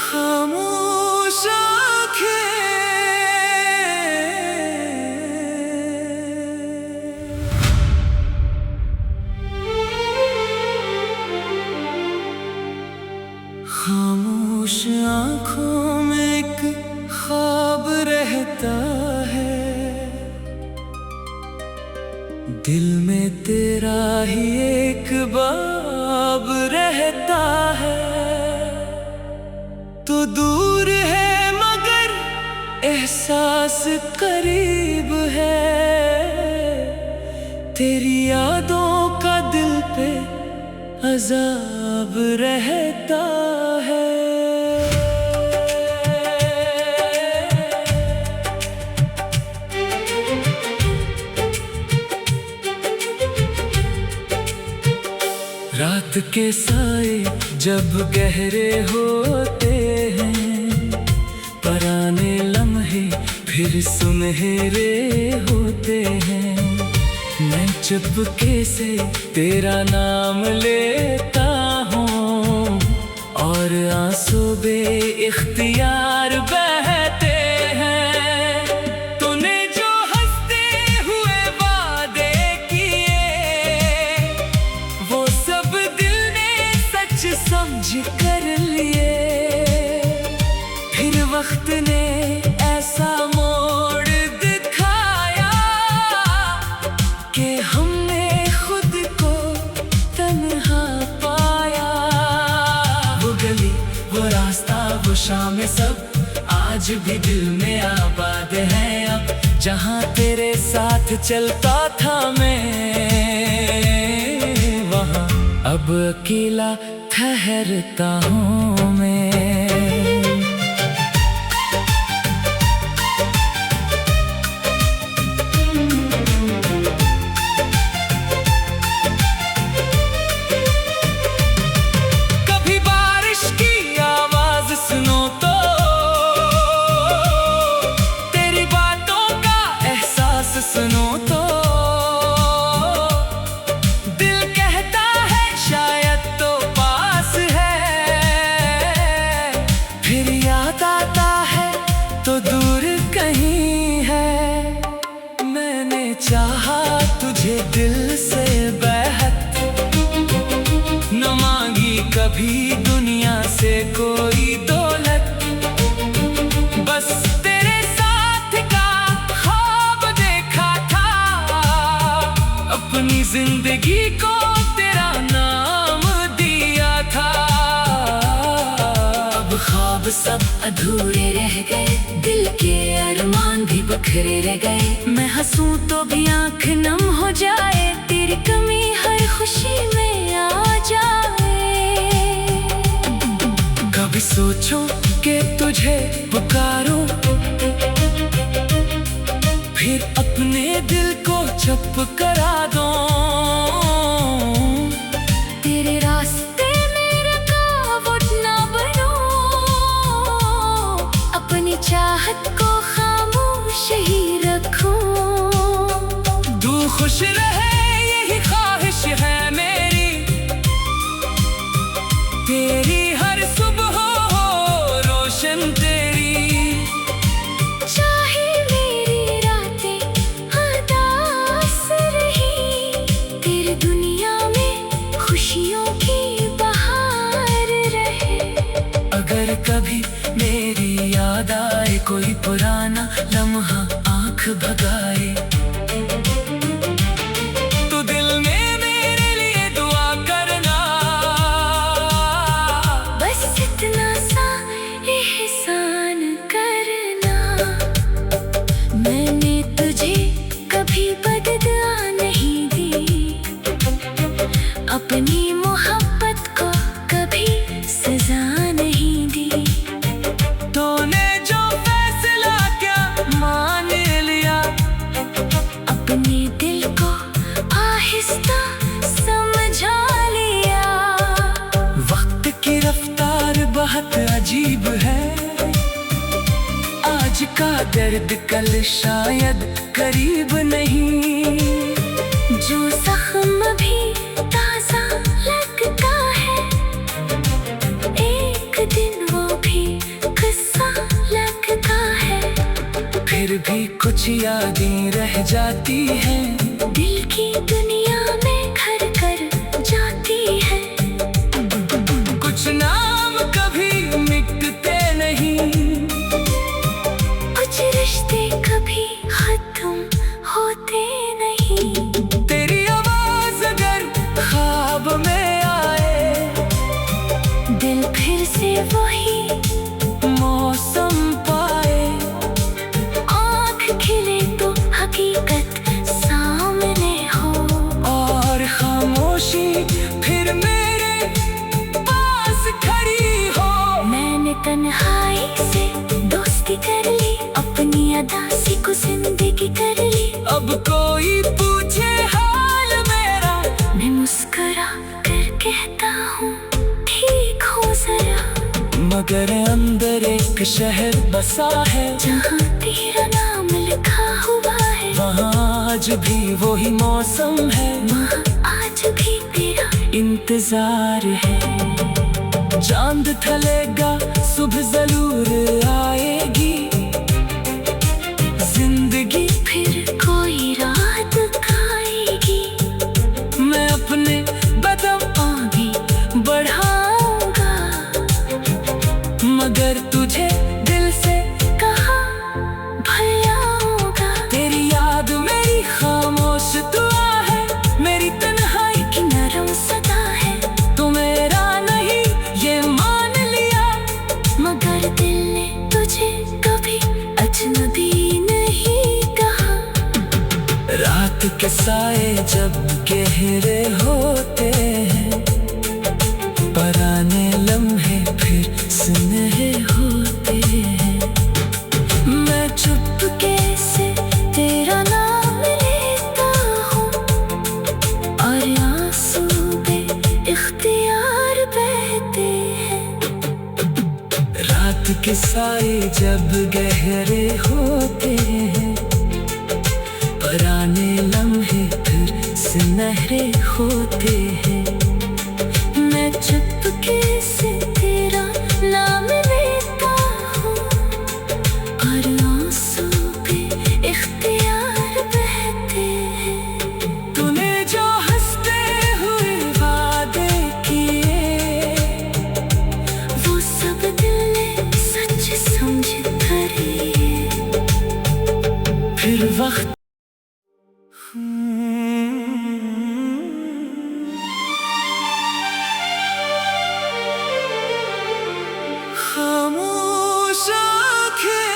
खामोश आँखें खामोश आँखों में एक ख्वाब रहता है, दिल में तेरा ही एक बाब रहता है। तो दूर है मगर एहसास करीब है, तेरी यादों का दिल पे अज़ाब रहता है। रात के साए जब गहरे होते हैं, पराने लम्हे फिर सुनहरे होते हैं। मैं चुपके से तेरा नाम लेता हूँ और आंसू बे-इख्तियार बहते हैं। तूने जो हंसते हुए वादे किए, वो सब दिल ने सच समझ कर लिए। फिर वक्त ने ऐसा मोड़ दिखाया कि हमने खुद को तन्हा पाया। वो गली, वो रास्ता, वो शाम, सब आज भी दिल में आबाद है। अब जहाँ तेरे साथ चलता था मैं, वहाँ अब अकेला ठहरता हूँ मैं। सुनो तो दिल कहता है शायद तो पास है, फिर याद आता है तो दूर कहीं है। मैंने चाहा तुझे दिल से बेहद, न मांगी कभी दुनिया से कोई दौलत, बस तेरे साथ का अपनी जिंदगी को तेरा नाम दिया था। अब ख्वाब सब अधूरे रह गए, दिल के अरमान भी बखरे रह गए। मैं हंसूं तो भी आंख नम हो जाए, तेरी कमी हर खुशी में आ जाए। कभी सोचूं कि तुझे पुकारूं, फिर अपने दिल को चुप करा दो। तेरे रास्ते में रुकावट ना बनो, अपनी चाहत को खामोश ही रखो। तू खुश रहे यही ख्वाहिश है मेरी, तेरी हर सुबह हो रोशन तेरी। अगर कभी मेरी याद आए, कोई पुराना लम्हा आंख भगाए, तो दिल में मेरे लिए दुआ करना। बस इतना सा एहसान करना, मैंने तुझे कभी बददुआ नहीं दी, अपनी मोहब्बत को कभी सजा नहीं दी। तूने जो फैसला क्या मान लिया, अपने दिल को आहिस्ता समझा लिया। वक्त की रफ्तार बहुत अजीब है, आज का दर्द कल शायद करीब नहीं। जो जख्म भी ताजा लगता है, एक दिन वो भी किस्सा लगता है। फिर भी कुछ यादें रह जाती हैं, दिल की दुनिया में घर कर जाती है। कुछ नाम कभी मिटते नहीं, कुछ रिश्ते कभी खत्म होते नहीं। तेरी आवाज अगर ख्वाब में आए, दिल फिर से वही मौसम पाए। आँख खिले तो हकीकत सामने हो, और खामोशी फिर मेरे पास खड़ी हो। मैंने तन्हाई से दोस्ती कर ली, अपनी अदासी को जिंदगी कर ली। अब कोई पूछे हाल मेरा, मैं मुस्कुरा कर कहता हूँ ठीक हो जरा। मगर अंदर एक शहर बसा है, जहाँ तेरा नाम लिखा हुआ है, वहाँ आज भी वही मौसम है, वहाँ आज भी तेरा इंतजार है। चांद ढलेगा सुबह जरूर आएगी, जिंदगी फिर कोई रात खाएगी। मैं अपने कदम आगे बढ़ाऊंगा, मगर तुझे दिल से कहाँ भुलाऊंगा। तेरी याद मेरी खामोश दुआ है, मेरी तन्हाई कि नरम सदा है, तू मेरा नहीं ये मान लिया। मगर दिल ने तुझे कभी अजनबी नहीं कहा। रात के साए जब गहरे होते हैं, पराने लम्हे फिर सुनहरे होते हैं। मैं चुपके से तेरा नाम लेता हूँ, और आंसू बेइख्तियार बहते हैं। रात के साए जब गहरे होते हैं, पराने लम्हे फिर सुनहरे होते हैं। मैं चुपके से तेरा नाम लेता हूँ, और आंसू बेइख्तियार बहते हैं। तूने जो हंसते हुए वादे किए, वो सब दिल ने सच समझ कर लिए। फिर वक्त खामोश आँखें,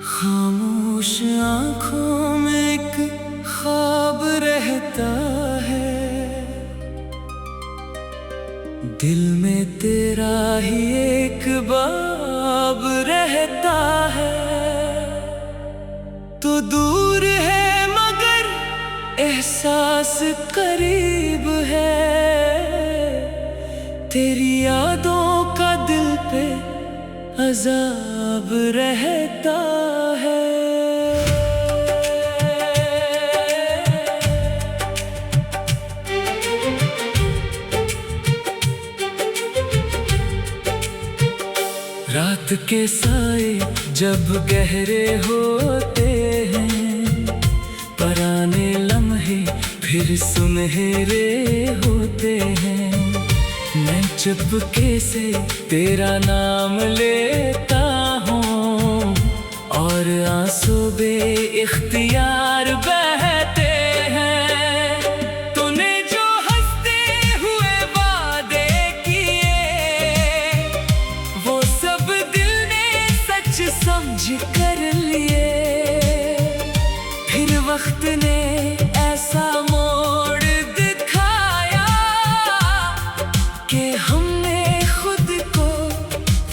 खामोश आँखों में एक ख्वाब रहता है, दिल में तेरा ही एक बाब रहता है। तो दूर है मगर एहसास करीब है, तेरी यादों का दिल पे अजाब रहता है। रात के साए जब गहरे होते हैं, पराने लम्हे फिर सुनहरे होते हैं। मैं चुपके से तेरा नाम लेता हूँ, और आंसू बेइख्तियार बहते हैं। तूने जो हंसते हुए वादे किए, वो सब दिल ने सच समझ कर लिए। फिर वक्त ने ऐसा मोड़ दिखाया कि हमने खुद को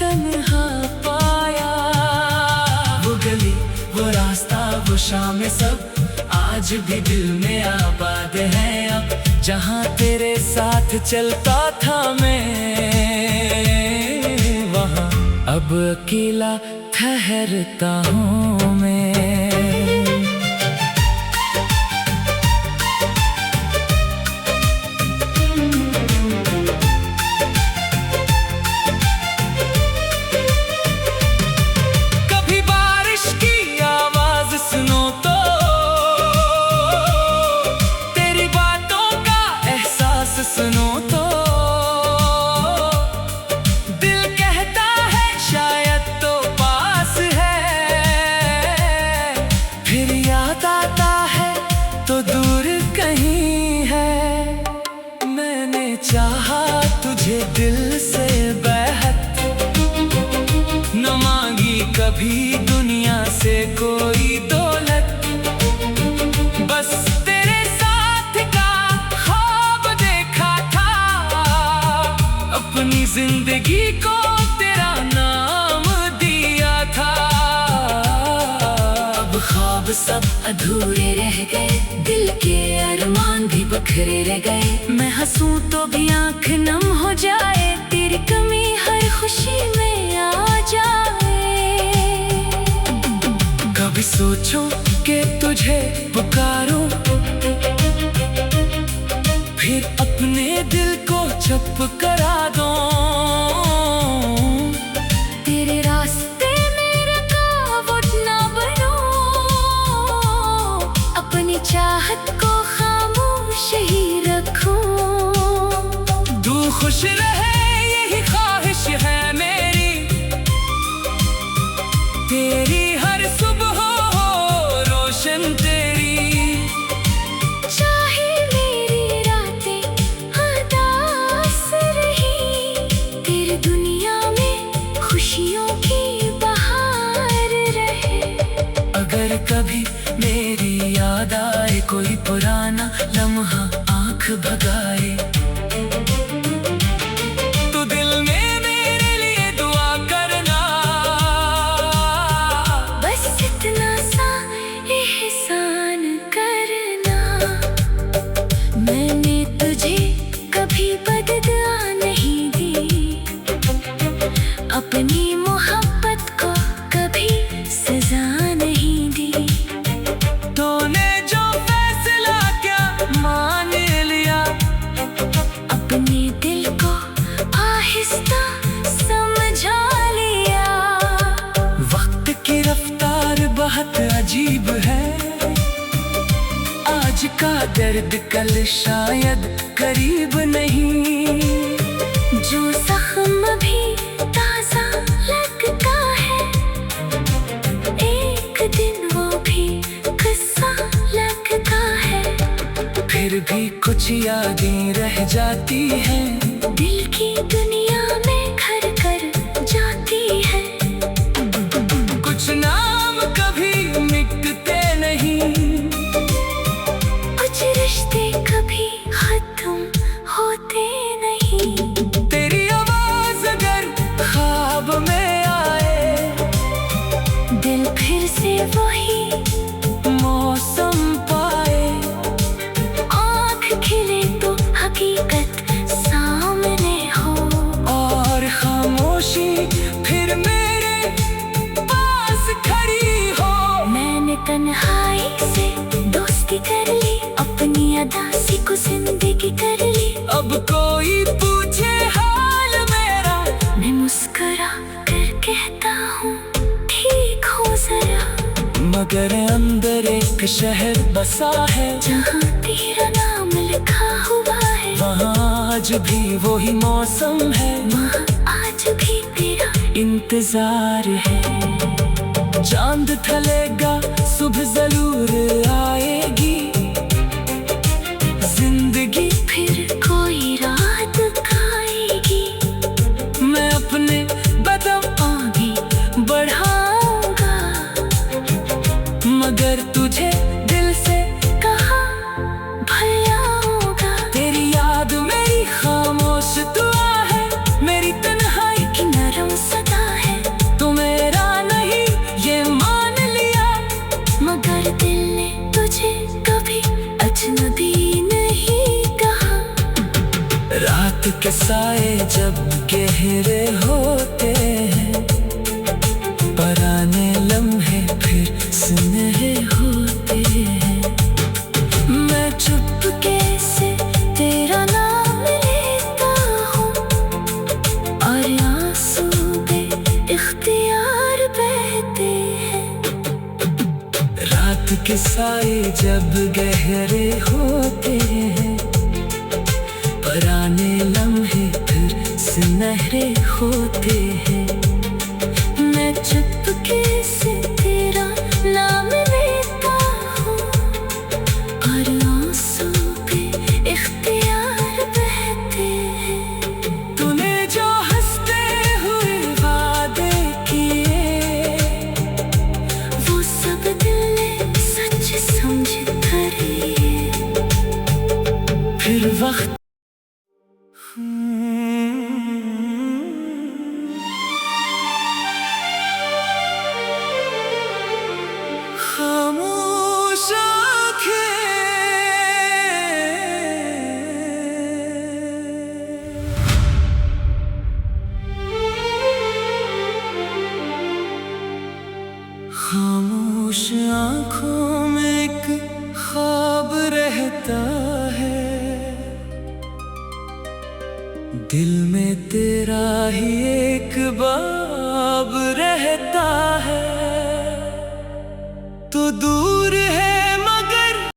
तन्हा पाया। वो गली, वो रास्ता, वो शाम, सब आज भी दिल में आबाद है। अब जहाँ तेरे साथ चलता था मैं, अब अकेला ठहरता हूँ मैं। कभी बारिश की आवाज सुनो तो तेरी बातों का एहसास सुनो तो दिल कहता है शायद तो पास है, फिर याद आता है तो दूर कहीं है। मैंने चाहा तुझे दिल से बेहद, न मांगी कभी दुनिया से कोई दौलत, बस तेरे साथ का ख्वाब देखा था, अपनी जिंदगी को तेरा नाम दिया था। अब ख्वाब सब अधूरे रह गए, दिल के अरमान भी बखरे रह गए। मैं हंसूं तो भी आंख नम हो जाए, तेरी कमी हर खुशी में आ जाए। कभी सोचूं कि तुझे पुकारूं, फिर अपने दिल को चुप करा दूं। तेरे रास्ते में रुकावट ना बनूं, अपनी चाहत को खामोश ही रखूं। तू खुश रहे यही ख्वाहिश है मेरी, तेरी हर सुबह हो रोशन तेरी। चाहे मेरी रातें उदास रही, तेरी दुनिया में खुशियों की बहार रहे। अगर कभी मेरी याद आए कोई पुराना लम्हा आंख भगाए, तो दिल में मेरे लिए दुआ करना। बस इतना सा एहसान करना, मैंने तुझे कभी बददुआ नहीं दी, अपनी मोहब्बत को कभी सजा नहीं दी। तूने जो फैसला क्या मान लिया, अपने दिल को आहिस्ता समझा लिया। वक्त की रफ्तार बहुत अजीब है, आज का दर्द कल शायद करीब नहीं। जो जख्म भी ताजा लगता है, एक दिन वो भी किस्सा लगता है। फिर भी कुछ यादें रह जाती हैं, दिल की दुनिया में घर कर जाती है। कुछ नाम कभी मिटते नहीं, कुछ रिश्ते कभी खत्म होते नहीं। तेरी आवाज अगर ख्वाब में आए, दिल फिर से वही मौसम पाए, आँख खिले तो हकीकत सामने हो, और खामोशी फिर मेरे पास खड़ी हो। मैंने तन्हाई से दोस्ती कर ली, अपनी अदासी को जिंदगी कर ली। अब कोई पूछे हाल मेरा, मैं मुस्कुरा कर कहता हूँ ठीक हो जरा, मगर अंदर एक शहर बसा है, जहाँ तेरा नाम लिखा हुआ है। वहाँ आज भी वही मौसम है, वहाँ आज भी तेरा इंतजार है। चांद ढलेगा सुबह जरूर आएगी, जिंदगी फिर कोई रात खाएगी। मैं अपने कदम आगे बढ़ाऊंगा, मगर तुझे दिल से कहाँ भुलाऊंगा। तेरी याद मेरी खामोश दुआ है, मेरी तन्हाई कि नरम सदा है, तो मेरा नहीं ये मान लिया, मगर दिल ने तुझे कभी अजनबी नहीं कहा। रात के साए जब गहरे होते हैं, के साए जब गहरे होते हैं, पुराने लम्हे फिर सुनहरे होते हैं। मैं चुपके से तेरा नाम लेता हूँ और आंसू पे इख्तियार बहते हैं। तूने जो हंसते हुए वादे किए, वो सब दिल ने सच समझ कर लिए। फिर वक्त खामोश आँखें खामोश आँखों में एक ख्वाब रहता है, दिल में तेरा ही एक बाब रहता है। तो दूर है